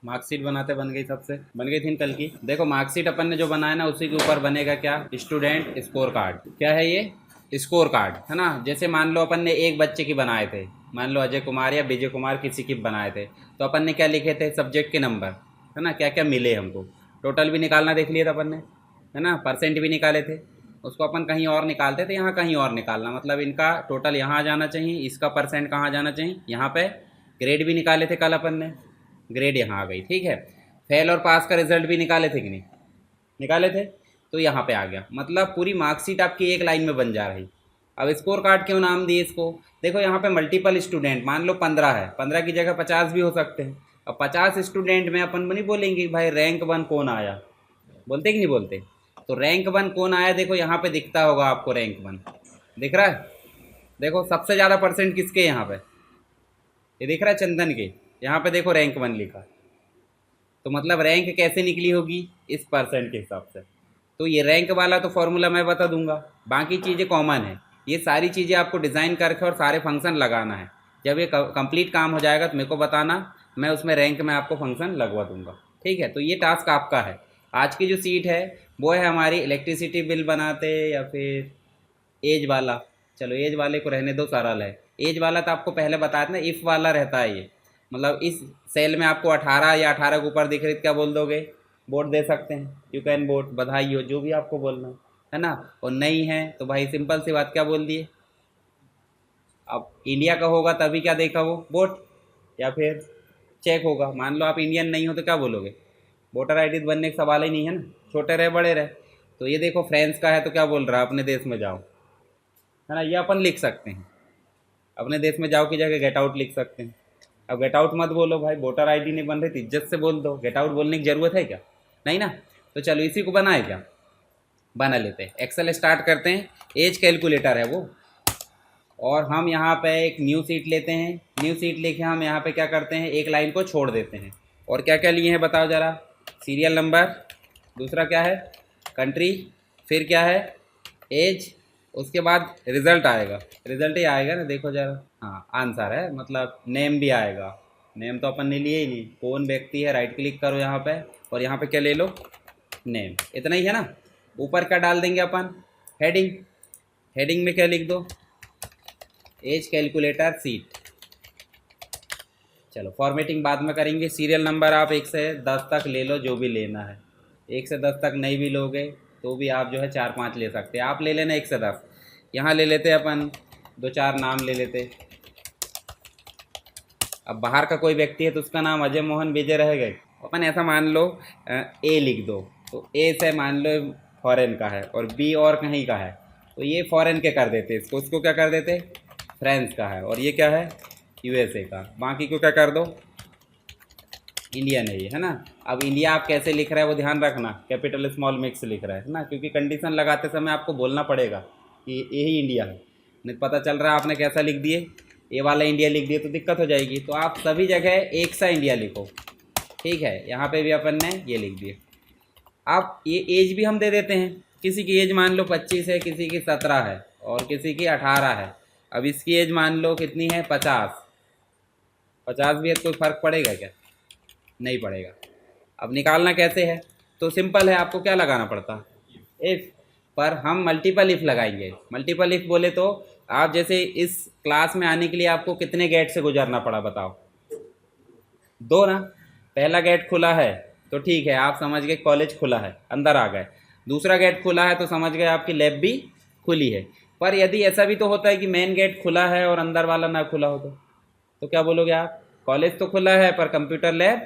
Marksheet बनाते बन गई, सबसे बन गई थी कल की। देखो मार्कशीट अपन ने जो बनाया ना उसी के ऊपर बनेगा क्या, स्टूडेंट स्कोर कार्ड। क्या है ये, स्कोर कार्ड है ना। जैसे मान लो अपन ने एक बच्चे की बनाए थे, मान लो अजय कुमार या विजय कुमार किसी की बनाए थे, तो अपन ने क्या लिखे थे, सब्जेक्ट के नंबर है ना, क्या क्या मिले हमको, टोटल भी निकालना देख लिया था अपन ने, है ना, परसेंट भी निकाले थे। उसको अपन कहीं और निकालते थे, यहाँ कहीं और निकालना, मतलब इनका टोटल यहाँ आ जाना चाहिए, इसका परसेंट कहाँ जाना चाहिए, यहाँ पे ग्रेड भी निकाले थे कल अपन ने, ग्रेड यहाँ आ गई, ठीक है। फेल और पास का रिजल्ट भी निकाले थे कि नहीं, निकाले थे, तो यहाँ पे आ गया। मतलब पूरी मार्कशीट आपकी एक लाइन में बन जा रही। अब स्कोर कार्ड क्यों नाम दिए इसको, देखो यहाँ पे मल्टीपल स्टूडेंट, मान लो 15 है, 15 की जगह 50 भी हो सकते हैं। अब 50 स्टूडेंट में अपन नहीं बोलेंगे भाई रैंक 1 कौन आया, बोलते कि नहीं बोलते। तो रैंक 1 कौन आया, देखो यहाँ पे दिखता होगा आपको, रैंक 1 दिख रहा है। देखो सबसे ज़्यादा परसेंट किसके यहाँ पे, ये दिख रहा है चंदन के, यहाँ पे देखो रैंक 1 लिखा। तो मतलब रैंक कैसे निकली होगी, इस परसेंट के हिसाब से। तो ये रैंक वाला तो फॉर्मूला मैं बता दूंगा, बाकी चीज़ें कॉमन है। ये सारी चीज़ें आपको डिज़ाइन करके और सारे फंक्शन लगाना है। जब ये कंप्लीट काम हो जाएगा तो मेरे को बताना, मैं उसमें रैंक में आपको फंक्शन लगवा दूंगा, ठीक है। तो ये टास्क आपका है। आज की जो सीट है वो है हमारी इलेक्ट्रिसिटी बिल बनाते या फिर एज वाला। चलो एज वाले को रहने दो, सरल है। एज वाला तो आपको पहले बताया था ना, इफ़ वाला रहता है ये। मतलब इस सेल में आपको 18 या 18 के ऊपर दिख रही तो क्या बोल दोगे, वोट दे सकते हैं, यू कैन वोट, बधाई हो, जो भी आपको बोलना है ना। और नहीं है तो भाई सिंपल सी बात, क्या बोल दिए। अब इंडिया का होगा तभी क्या देखा वो वोट, या फिर चेक होगा। मान लो आप इंडियन नहीं हो तो क्या बोलोगे, वोटर आईडी बनने का सवाल ही नहीं है ना, छोटे रहे बड़े रहे। तो ये देखो फ्रांस का है तो क्या बोल रहा है, अपने देश में जाओ, है ना, ये अपन लिख सकते हैं। अपने देश में जाओ की जगह गेट आउट लिख सकते हैं। अब गेट आउट मत बोलो भाई, वोटर आईडी नहीं बन रही तो इज्जत से बोल दो, गेट आउट बोलने की ज़रूरत है क्या, नहीं ना। तो चलो इसी को बनाए क्या, बना लेते हैं। एक्सेल स्टार्ट करते हैं, एज कैलकुलेटर है वो। और हम यहाँ पे एक न्यू सीट लेते हैं, न्यू सीट लेके हम यहाँ पे क्या करते हैं, एक लाइन को छोड़ देते हैं। और क्या क्या लिए हैं बताओ ज़रा, सीरियल नंबर, दूसरा क्या है कंट्री, फिर क्या है एज, उसके बाद रिज़ल्ट आएगा, रिज़ल्ट ही आएगा ना, देखो ज़रा, हाँ आंसर है, मतलब नेम भी आएगा। नेम तो अपन ने लिए ही नहीं, कौन व्यक्ति है, राइट क्लिक करो यहाँ पे और यहाँ पे क्या ले लो, नेम, इतना ही है ना। ऊपर क्या डाल देंगे अपन, हेडिंग, हेडिंग में क्या लिख दो, एज कैलकुलेटर सीट। चलो फॉर्मेटिंग बाद में करेंगे। सीरियल नंबर आप 1 से 10 तक ले लो, जो भी लेना है। 1 से 10 तक नहीं भी लोगे तो भी आप जो है 4-5 ले सकते हैं, आप ले लेना 1 से 10। यहाँ ले लेते अपन 2-4 नाम ले लेते। अब बाहर का कोई व्यक्ति है तो उसका नाम अजय मोहन विजय रहेगा, अपन ऐसा मान लो ए लिख दो, तो ए से मान लो फॉरेन का है और बी और कहीं का है, तो ये फॉरेन के कर देते इसको, उसको क्या कर देते फ्रांस का है, और ये क्या है यूएसए का, बाकी को क्या कर दो इंडिया नहीं है ना। अब इंडिया आप कैसे लिख रहा है वो ध्यान रखना, कैपिटल स्मॉल मिक्स लिख रहा है ना, क्योंकि कंडीशन लगाते समय आपको बोलना पड़ेगा कि यही इंडिया है, नहीं पता चल रहा है आपने कैसा लिख दिए, ये वाला इंडिया लिख दिए तो दिक्कत हो जाएगी। तो आप सभी जगह एक सा इंडिया लिखो, ठीक है। यहाँ पे भी अपन ने ये लिख दिए। आप ये एज भी हम दे देते हैं, किसी की एज मान लो 25 है, किसी की 17 है और किसी की 18 है। अब इसकी एज मान लो कितनी है 50, 50 भी है तो कोई फ़र्क पड़ेगा क्या, नहीं पड़ेगा। अब निकालना कैसे है, तो सिंपल है, आपको क्या लगाना पड़ता है इफ़, पर हम मल्टीपल इफ़ लगाएंगे। मल्टीपल इफ़ बोले तो आप जैसे इस क्लास में आने के लिए आपको कितने गेट से गुजरना पड़ा बताओ, 2 ना। पहला गेट खुला है तो ठीक है, आप समझ गए कॉलेज खुला है, अंदर आ गए। दूसरा गेट खुला है तो समझ गए आपकी लैब भी खुली है। पर यदि ऐसा भी तो होता है कि मेन गेट खुला है और अंदर वाला ना खुला हो तो क्या बोलोगे आप, कॉलेज तो खुला है पर कंप्यूटर लैब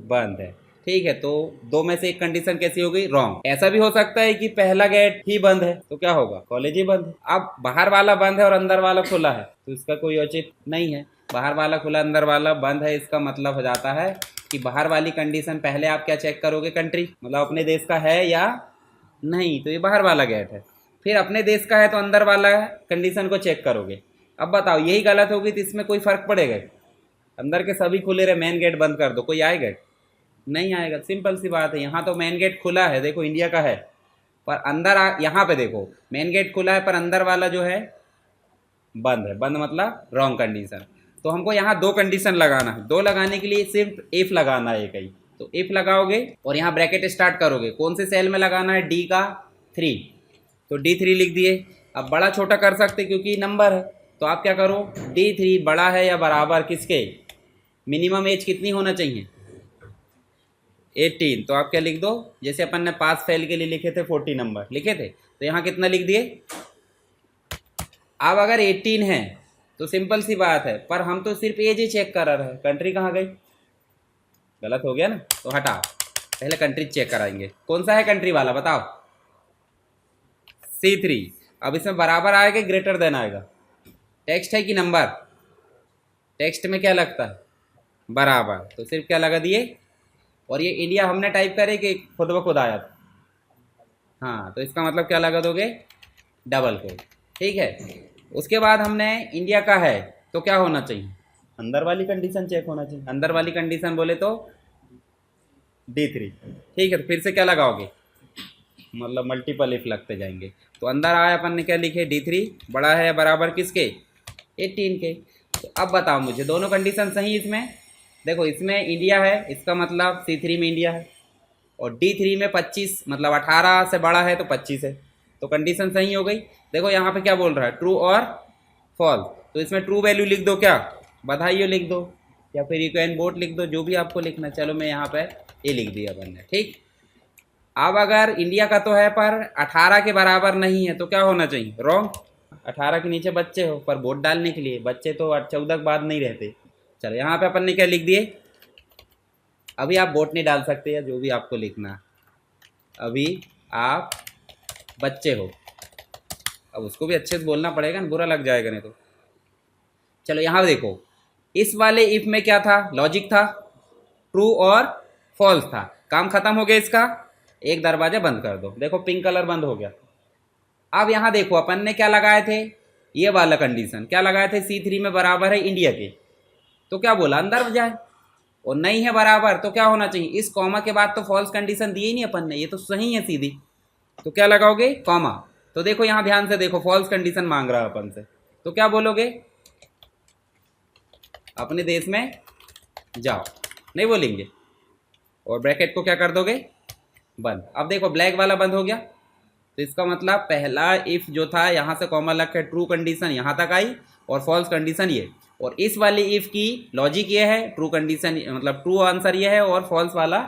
बंद है, ठीक है। तो दो में से एक कंडीशन कैसी हो गई, रॉन्ग। ऐसा भी हो सकता है कि पहला गेट ही बंद है तो क्या होगा, कॉलेज ही बंद है। अब बाहर वाला बंद है और अंदर वाला खुला है तो इसका कोई औचित्य नहीं है। बाहर वाला खुला अंदर वाला बंद है, इसका मतलब हो जाता है कि बाहर वाली कंडीशन पहले आप क्या चेक करोगे, कंट्री, मतलब अपने देश का है या नहीं, तो ये बाहर वाला गेट है। फिर अपने देश का है तो अंदर वाला कंडीशन को चेक करोगे। अब बताओ यही गलत होगी तो इसमें कोई फ़र्क पड़ेगा, अंदर के सभी खुले रहे, मेन गेट बंद कर दो, कोई आएगा नहीं आएगा। सिंपल सी बात है, यहाँ तो मेन गेट खुला है, देखो इंडिया का है, पर अंदर यहाँ पे देखो मेन गेट खुला है पर अंदर वाला जो है बंद है, बंद मतलब रॉन्ग कंडीशन। तो हमको यहाँ दो कंडीशन लगाना है, दो लगाने के लिए सिर्फ इफ लगाना है एक ही। तो इफ लगाओगे और यहाँ ब्रैकेट स्टार्ट करोगे, कौन से सेल में लगाना है, डी का 3, तो D3 लिख दिए। अब बड़ा छोटा कर सकते क्योंकि नंबर है, तो आप क्या करो, D3 बड़ा है या बराबर किसके, मिनिमम एज कितनी होना चाहिए 18, तो आप क्या लिख दो, जैसे अपन ने पास फेल के लिए लिखे थे 40 नंबर लिखे थे, तो यहाँ कितना लिख दिए। अब अगर 18 है तो सिंपल सी बात है, पर हम तो सिर्फ एज ही चेक कर रहे हैं, कंट्री कहाँ गई, गलत हो गया ना, तो हटाओ, पहले कंट्री चेक कराएंगे। कौन सा है कंट्री वाला बताओ, C3। अब इसमें बराबर आएगा ग्रेटर देन आएगा, टेक्स्ट है कि नंबर, टेक्स्ट में क्या लगता है बराबर, तो सिर्फ क्या लगा दिए। और ये इंडिया हमने टाइप करे कि खुद ब खुद आया था, हाँ, तो इसका मतलब क्या लगा दोगे, डबल कोट, ठीक है। उसके बाद हमने इंडिया का है तो क्या होना चाहिए, अंदर वाली कंडीशन चेक होना चाहिए, अंदर वाली कंडीशन बोले तो D3, ठीक है। तो फिर से क्या लगाओगे, मतलब मल्टीपल इफ लगते जाएंगे। तो अंदर आया अपन ने क्या लिखे, D3 बड़ा है बराबर किसके 18 के। तो अब बताओ मुझे दोनों कंडीशन सही इसमें, देखो इसमें इंडिया है, इसका मतलब C3 में इंडिया है, और D3 में 25 मतलब 18 से बड़ा है तो 25 है, तो कंडीशन सही हो गई। देखो यहाँ पे क्या बोल रहा है, ट्रू और फॉल्स, तो इसमें ट्रू वैल्यू लिख दो, क्या बधाई हो लिख दो, या फिर यू कैन वोट लिख दो, जो भी आपको लिखना। चलो मैं यहाँ पे ये लिख दिया अपन ने, ठीक। अब अगर इंडिया का तो है पर 18 के बराबर नहीं है तो क्या होना चाहिए, रॉन्ग, 18 के नीचे बच्चे हो, पर वोट डालने के लिए बच्चे तो 14 के बाद नहीं रहते। चलो यहाँ पे अपन ने क्या लिख दिए, अभी आप वोट नहीं डाल सकते या जो भी आपको लिखना, अभी आप बच्चे हो, अब उसको भी अच्छे से बोलना पड़ेगा ना, बुरा लग जाएगा नहीं तो। चलो यहाँ देखो, इस वाले इफ में क्या था, लॉजिक था, ट्रू और फॉल्स था, काम खत्म हो गया इसका, एक दरवाजा बंद कर दो, देखो पिंक कलर बंद हो गया। अब यहाँ देखो अपन ने क्या लगाए थे, ये वाला कंडीशन क्या लगाए थे, C3 में बराबर है इंडिया के, तो क्या बोला अंदर जाए, और नहीं है बराबर तो क्या होना चाहिए, इस कॉमा के बाद तो फॉल्स कंडीशन दी ही नहीं अपन ने, ये तो सही है सीधी, तो क्या लगाओगे कॉमा। तो देखो यहाँ ध्यान से देखो, फॉल्स कंडीशन मांग रहा है अपन से, तो क्या बोलोगे, अपने देश में जाओ, नहीं बोलेंगे, और ब्रैकेट को क्या कर दोगे बंद। अब देखो ब्लैक वाला बंद हो गया, तो इसका मतलब पहला इफ जो था यहाँ से कॉमा लग के ट्रू कंडीशन यहाँ तक आई और फॉल्स कंडीशन ये, और इस वाली इफ की लॉजिक ये है, ट्रू कंडीशन मतलब ट्रू आंसर ये है और फॉल्स वाला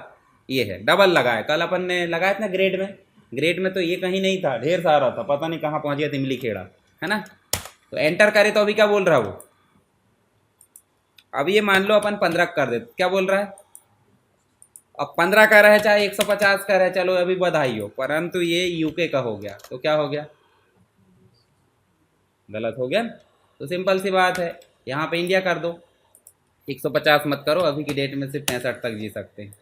ये है, डबल लगाया। कल अपन ने लगाया था ना ग्रेड में, ग्रेड में तो ये कहीं नहीं था, ढेर सारा था, पता नहीं कहाँ पहुँच गया तिमली खेड़ा, है ना। तो एंटर करे तो अभी क्या बोल रहा है वो, अब ये मान लो अपन 15 कर दे, क्या बोल रहा है, अब 15 का रहे चाहे 150 का रहे, चलो अभी बधाई हो, परंतु ये यूके का हो गया तो क्या हो गया, गलत हो गया। तो सिंपल सी बात है, यहाँ पे इंडिया कर दो, 150 मत करो, अभी की डेट में सिर्फ 65 तक जी सकते हैं।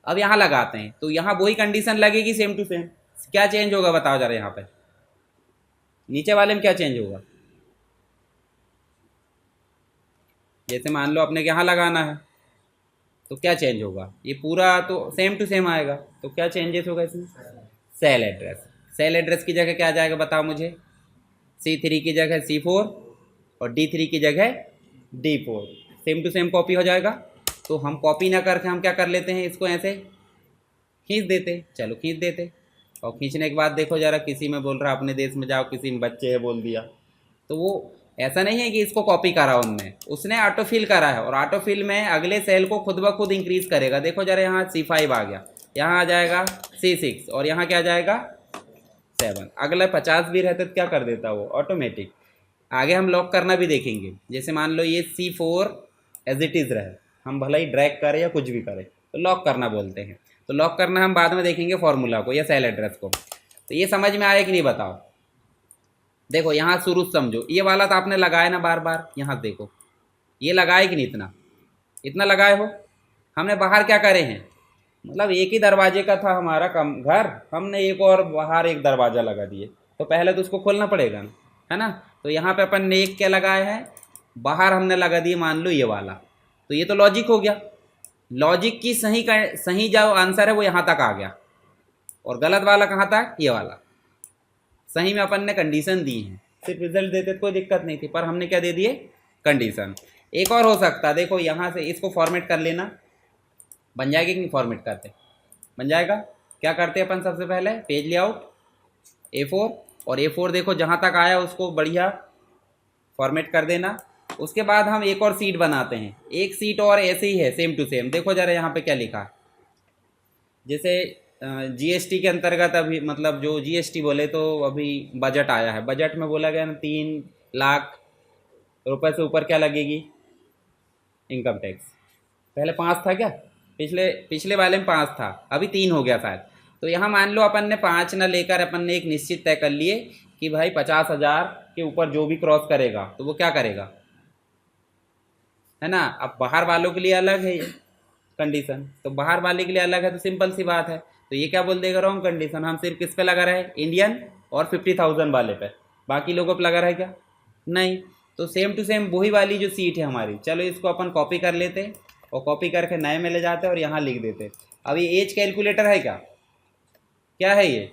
अब यहाँ लगाते हैं तो यहाँ वही कंडीशन लगेगी सेम टू सेम, क्या चेंज होगा बताओ जरा, यहाँ पे नीचे वाले में क्या चेंज होगा, जैसे मान लो अपने यहाँ लगाना है तो क्या चेंज होगा, ये पूरा तो सेम टू सेम आएगा, तो क्या चेंजेस होगा इसमें, सेल एड्रेस, सेल एड्रेस की जगह क्या आ जाएगा बताओ मुझे, C3 की जगह C4 और D3 की जगह D4, same to same copy हो जाएगा। तो हम कॉपी ना करके हम क्या कर लेते हैं, इसको ऐसे खींच देते, चलो खींच देते, और खींचने के बाद देखो जरा, किसी में बोल रहा अपने देश में जाओ, किसी में बच्चे है बोल दिया, तो वो ऐसा नहीं है कि इसको कॉपी करा उनने, उसने ऑटोफिल करा है, और ऑटोफिल में अगले सेल को खुद ब खुद इंक्रीज करेगा। देखो जरा यहाँ C5 आ गया, यहाँ आ जाएगा C6 और यहाँ क्या आ जाएगा 7, अगला 50 भी रहते तो क्या कर देता वो ऑटोमेटिक। आगे हम लॉक करना भी देखेंगे, जैसे मान लो ये C4 एज इट इज़ रहे, हम भला ही ड्रैग करें या कुछ भी करें तो लॉक करना बोलते हैं, तो लॉक करना हम बाद में देखेंगे फॉर्मूला को या सेल एड्रेस को। तो ये समझ में आया कि नहीं बताओ, देखो यहाँ शुरू समझो, ये वाला तो आपने लगाया ना बार बार, यहाँ देखो ये लगाए कि नहीं, इतना इतना लगाए हो, हमने बाहर क्या करे हैं, मतलब एक ही दरवाजे का था हमारा कम घर, हमने एक और बाहर एक दरवाज़ा लगा दिए, तो पहले तो उसको खोलना पड़ेगा ना, है ना। तो यहाँ पे अपन ने एक क्या लगाया है, बाहर हमने लगा दिए मान लो ये वाला, तो ये तो लॉजिक हो गया, लॉजिक की सही जो आंसर है वो यहाँ तक आ गया, और गलत वाला कहाँ तक, ये वाला। सही में अपन ने कंडीशन दी है, सिर्फ रिजल्ट देते तो कोई दिक्कत नहीं थी, पर हमने क्या दे दिए कंडीशन। एक और हो सकता है, देखो यहाँ से इसको फॉर्मेट कर लेना, बन जाएगा कि नहीं? फॉर्मेट करते बन जाएगा। क्या करते हैं अपन सबसे पहले, पेज लेआउट A4, और A4 देखो जहाँ तक आया उसको बढ़िया फॉर्मेट कर देना। उसके बाद हम एक और सीट बनाते हैं, एक सीट और ऐसे ही है सेम टू सेम। देखो जरा यहाँ पे क्या लिखा है, जैसे जीएसटी के अंतर्गत अभी मतलब जो जीएसटी बोले तो अभी बजट आया है, बजट में बोला गया ना 3 लाख रुपए से ऊपर क्या लगेगी, इनकम टैक्स। पहले 5 था क्या, पिछले पिछले वाले में 5 था, अभी 3 हो गया शायद। तो यहाँ मान लो अपन ने 5 न लेकर अपन ने एक निश्चित तय कर लिए कि भाई 50,000 के ऊपर जो भी क्रॉस करेगा तो वो क्या करेगा, है ना। अब बाहर वालों के लिए अलग है ये कंडीशन, तो बाहर वाले के लिए अलग है, तो सिंपल सी बात है। तो ये क्या बोल देगा, रॉन्ग कंडीशन। हम सिर्फ किस पे लगा रहे हैं, इंडियन और 50,000 वाले पे, बाकी लोगों पे लगा रहा है क्या, नहीं। तो सेम टू सेम वही वाली जो सीट है हमारी, चलो इसको अपन कॉपी कर लेते और कॉपी करके नए में ले जाते और यहाँ लिख देते। अब ये एज कैलकुलेटर है क्या, क्या है ये,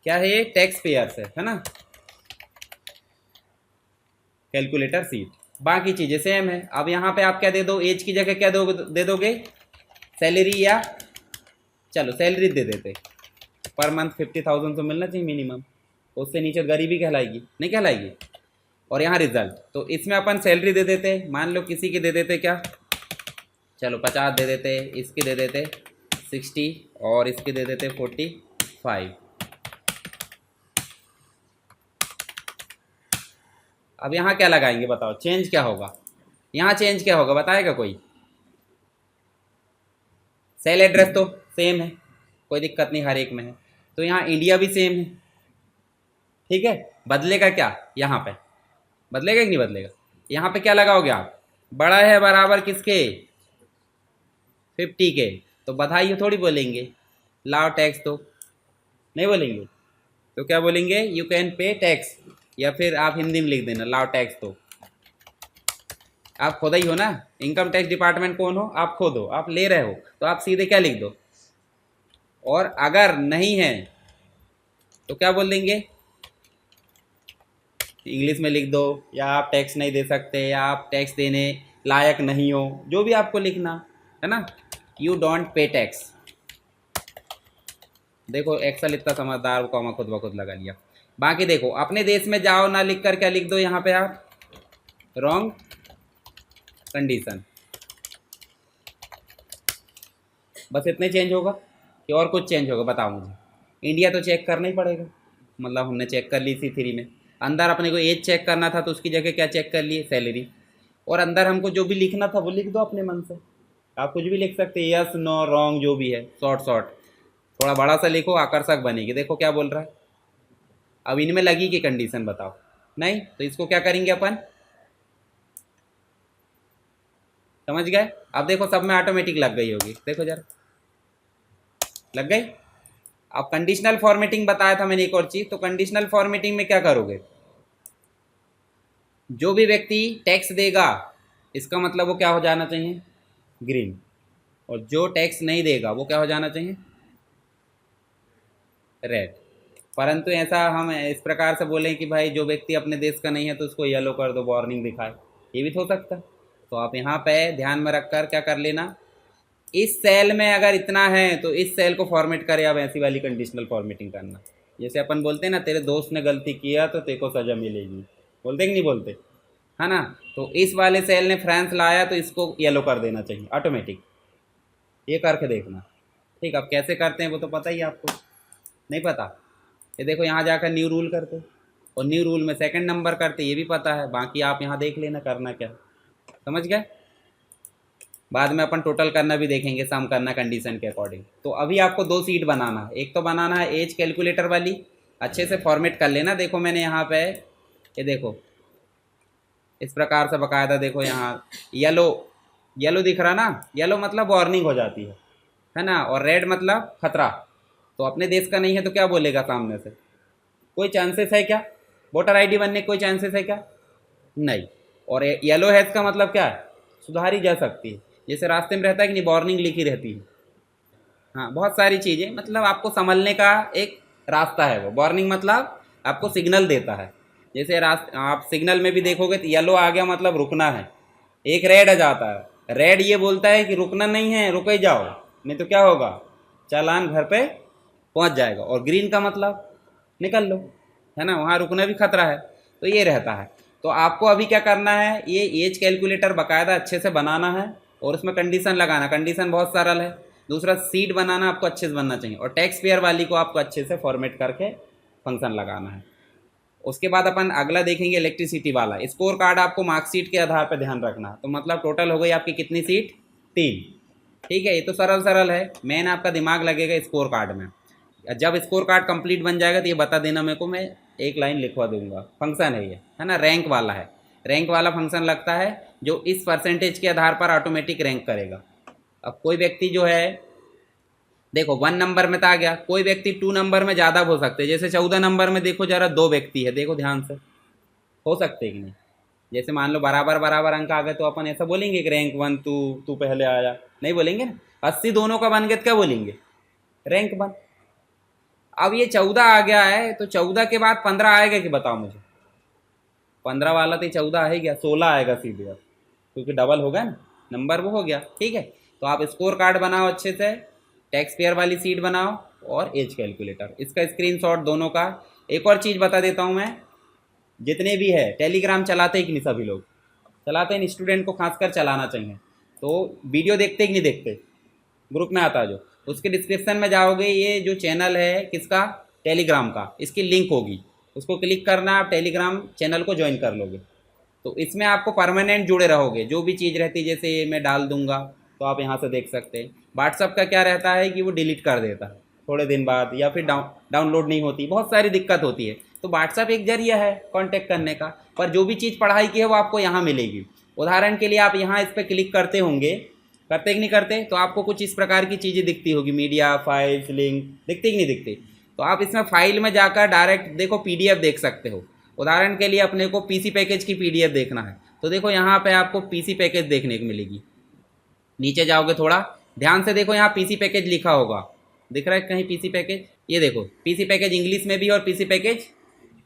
क्या है ये, टैक्स पेयर्स है ना, कैलकुलेटर सीट। बाकी चीज़ें सेम है। अब यहाँ पे आप क्या दे दो, एज की जगह क्या दे दोगे, सैलरी, या चलो सैलरी दे देते, पर मंथ 50,000 तो मिलना चाहिए मिनिमम, उससे नीचे गरीबी कहलाएगी, नहीं कहलाएगी। और यहाँ रिजल्ट, तो इसमें अपन सैलरी दे देते, मान लो किसी की दे देते क्या, चलो 50 दे देते, इसकी दे देते 60 और इसकी दे देते 45। अब यहाँ क्या लगाएंगे बताओ, चेंज क्या होगा, यहाँ चेंज क्या होगा बताएगा कोई। सेल एड्रेस तो सेम है, कोई दिक्कत नहीं, हर एक में है। तो यहाँ इंडिया भी सेम है, ठीक है। बदलेगा क्या, यहाँ पे बदलेगा कि नहीं बदलेगा, यहाँ पे क्या लगाओगे आप, बड़ा है बराबर किसके, 50 के, तो बधाई थोड़ी बोलेंगे, लाओ टैक्स, तो नहीं बोलेंगे। तो क्या बोलेंगे, यू कैन पे टैक्स, या फिर आप हिंदी में लिख देना लाओ टैक्स। तो आप खुद ही हो ना, इनकम टैक्स डिपार्टमेंट कौन हो, आप खुद हो, आप ले रहे हो, तो आप सीधे क्या लिख दो। और अगर नहीं है तो क्या बोल देंगे, इंग्लिश में लिख दो, या आप टैक्स नहीं दे सकते, या आप टैक्स देने लायक नहीं हो, जो भी आपको लिखना है ना, यू डोंट पे टैक्स। देखो एक्सेल इतना समझदार, कॉमा खुद ब खुद लगा लिया। बाकी देखो अपने देश में जाओ ना लिख कर क्या लिख दो यहाँ पे आप, रॉन्ग कंडीशन, बस इतने चेंज होगा कि और कुछ चेंज होगा बताओ मुझे। इंडिया तो चेक करना ही पड़ेगा, मतलब हमने चेक कर ली थी 3 में। अंदर अपने को एज चेक करना था तो उसकी जगह क्या चेक कर लिए, सैलरी। और अंदर हमको जो भी लिखना था वो लिख दो अपने मन से, आप कुछ भी लिख सकते हैं, यस नो रॉन्ग जो भी है, शॉर्ट शॉर्ट, थोड़ा बड़ा सा लिखो, आकर्षक बनेगी। देखो क्या बोल रहा है, अब इनमें लगी कि कंडीशन बताओ, नहीं तो इसको क्या करेंगे अपन, समझ गए। अब देखो सब में ऑटोमेटिक लग गई होगी, देखो जरा लग गई। अब कंडीशनल फॉर्मेटिंग बताया था मैंने एक और चीज, तो कंडीशनल फॉर्मेटिंग में क्या करोगे, जो भी व्यक्ति टैक्स देगा इसका मतलब वो क्या हो जाना चाहिए, ग्रीन, और जो टैक्स नहीं देगा वो क्या हो जाना चाहिए, रेड। परंतु ऐसा हम इस प्रकार से बोलें कि भाई जो व्यक्ति अपने देश का नहीं है तो उसको येलो कर दो, वार्निंग दिखाए, ये भी तो हो सकता है। तो आप यहाँ पे ध्यान में रखकर क्या कर लेना, इस सेल में अगर इतना है तो इस सेल को फॉर्मेट करे, अब ऐसी वाली कंडीशनल फॉर्मेटिंग करना। जैसे अपन बोलते हैं ना, तेरे दोस्त ने गलती किया तो तेरे को सजा मिलेगी, बोलते कि नहीं बोलते, है ना। तो इस वाले सेल ने फ्रांस लाया तो इसको येलो कर देना चाहिए ऑटोमेटिक, ये करके देखना, ठीक। अब कैसे करते हैं वो तो पता ही आपको, नहीं पता, ये देखो यहाँ जाकर न्यू रूल करते, और न्यू रूल में सेकंड नंबर करते, ये भी पता है। बाकी आप यहाँ देख लेना करना क्या, समझ गए। बाद में अपन टोटल करना भी देखेंगे, सम करना कंडीशन के अकॉर्डिंग। तो अभी आपको 2 सीट बनाना है, एक तो बनाना है एज कैलकुलेटर वाली, अच्छे से फॉर्मेट कर लेना। देखो मैंने यहाँ पे ये देखो इस प्रकार से बकायदा, देखो यहाँ येलो येलो दिख रहा ना, येलो मतलब वार्निंग हो जाती है ना, और रेड मतलब खतरा। तो अपने देश का नहीं है तो क्या बोलेगा सामने से, कोई चांसेस है क्या, वोटर आईडी बनने कोई चांसेस है क्या, नहीं। और येलो हैज का मतलब क्या है, सुधारी जा सकती है, जैसे रास्ते में रहता है कि नहीं, वार्निंग लिखी रहती है। हाँ बहुत सारी चीज़ें, मतलब आपको संभलने का एक रास्ता है वो, वार्निंग मतलब आपको सिग्नल देता है। जैसे आप सिग्नल में भी देखोगे तो येलो आ गया मतलब रुकना है, एक रेड आ जाता है, रेड ये बोलता है कि रुकना नहीं है, रुक ही जाओ, नहीं तो क्या होगा, चालान घर पे पहुंच जाएगा। और ग्रीन का मतलब निकल लो, है ना, वहाँ रुकना भी खतरा है। तो ये रहता है। तो आपको अभी क्या करना है, ये एज कैलकुलेटर बाकायदा अच्छे से बनाना है और उसमें कंडीशन लगाना। कंडीशन बहुत सरल है। दूसरा, सीट बनाना आपको अच्छे से बनना चाहिए और टैक्स पेयर वाली को आपको अच्छे से फॉर्मेट करके फंक्शन लगाना है। उसके बाद अपन अगला देखेंगे इलेक्ट्रिसिटी वाला। स्कोर कार्ड आपको मार्कशीट के आधार पर ध्यान रखना। तो मतलब टोटल हो गई आपकी कितनी सीट, 3। ठीक है, ये तो सरल सरल है। मेन आपका दिमाग लगेगा स्कोर कार्ड में। जब स्कोर कार्ड कंप्लीट बन जाएगा तो ये बता देना मेरे को, मैं एक लाइन लिखवा दूंगा। फंक्शन है ये, है ना, रैंक वाला है। रैंक वाला फंक्शन लगता है जो इस परसेंटेज के आधार पर ऑटोमेटिक रैंक करेगा। अब कोई व्यक्ति जो है, देखो 1 नंबर में तो आ गया, कोई व्यक्ति 2 नंबर में ज़्यादा हो सकते हैं। जैसे 14 नंबर में देखो जरा 2 व्यक्ति है, देखो ध्यान से, हो सकते हैं कि नहीं। जैसे मान लो बराबर बराबर अंक आ गए तो अपन ऐसा बोलेंगे कि रैंक 1 तू पहले आया, नहीं बोलेंगे ना। 80 दोनों का बन गया तो क्या बोलेंगे, रैंक 1। अब ये 14 आ गया है तो 14 के बाद 15 आएगा कि बताओ मुझे, 15 वाला तो 14 आ ही गया, 16 आएगा सीधे, अब क्योंकि डबल होगा ना नंबर, वो हो गया। ठीक है, तो आप स्कोर कार्ड बनाओ अच्छे से, टैक्स पेयर वाली सीट बनाओ और एज कैलकुलेटर, इसका स्क्रीनशॉट दोनों का। एक और चीज़ बता देता हूँ मैं, जितने भी है टेलीग्राम चलाते हैं कि नहीं, सभी लोग चलाते हैं, स्टूडेंट को खासकर चलाना चाहिए। तो वीडियो देखते कि नहीं देखते, ग्रुप में आता है जो, उसके डिस्क्रिप्शन में जाओगे, ये जो चैनल है किसका, टेलीग्राम का, इसकी लिंक होगी, उसको क्लिक करना, आप टेलीग्राम चैनल को ज्वाइन कर लोगे। तो इसमें आपको परमानेंट जुड़े रहोगे, जो भी चीज़ रहती है जैसे ये मैं डाल दूंगा तो आप यहाँ से देख सकते हैं। व्हाट्सअप का क्या रहता है कि वो डिलीट कर देता है थोड़े दिन बाद, या फिर डाउनलोड नहीं होती, बहुत सारी दिक्कत होती है। तो व्हाट्सअप एक जरिया है कांटेक्ट करने का, पर जो भी चीज़ पढ़ाई की है वो आपको यहाँ मिलेगी। उदाहरण के लिए आप यहाँ इस पर क्लिक करते होंगे, करते कि नहीं करते, तो आपको कुछ इस प्रकार की चीज़ें दिखती होगी, मीडिया, फाइल्स, लिंक, दिखती कि नहीं दिखती। तो आप इसमें फाइल में जाकर डायरेक्ट देखो पीडीएफ देख सकते हो। उदाहरण के लिए अपने को पीसी पैकेज की पीडीएफ देखना है तो देखो यहाँ पे आपको पीसी पैकेज देखने को मिलेगी। नीचे जाओगे थोड़ा ध्यान से देखो, यहाँ पीसी पैकेज लिखा होगा, दिख रहा है कहीं पीसी पैकेज, ये देखो पीसी पैकेज इंग्लिश में भी और पीसी पैकेज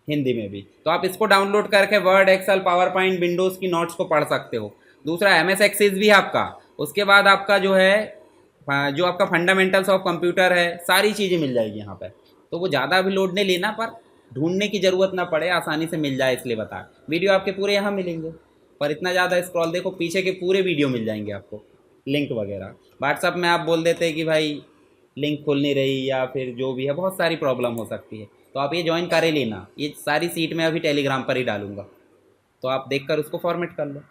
हिंदी में भी। तो आप इसको डाउनलोड करके Word, Excel, PowerPoint, Windows की नोट्स को पढ़ सकते हो। दूसरा एमएस एक्सेस भी है आपका। उसके बाद आपका जो है, जो आपका फंडामेंटल्स ऑफ कंप्यूटर है, सारी चीज़ें मिल जाएगी यहाँ पे। तो वो ज़्यादा भी लोड नहीं लेना, पर ढूंढने की ज़रूरत ना पड़े, आसानी से मिल जाए इसलिए बता। वीडियो आपके पूरे यहाँ मिलेंगे, पर इतना ज़्यादा स्क्रॉल देखो, पीछे के पूरे वीडियो मिल जाएंगे आपको, लिंक वगैरह। व्हाट्सअप में आप बोल देते हैं कि भाई लिंक खुल नहीं रही, या फिर जो भी है, बहुत सारी प्रॉब्लम हो सकती है। तो आप ये ज्वाइन कर ही लेना, ये सारी सीट में अभी टेलीग्राम पर ही डालूंगा, तो आप देखकर उसको फॉर्मेट कर लो।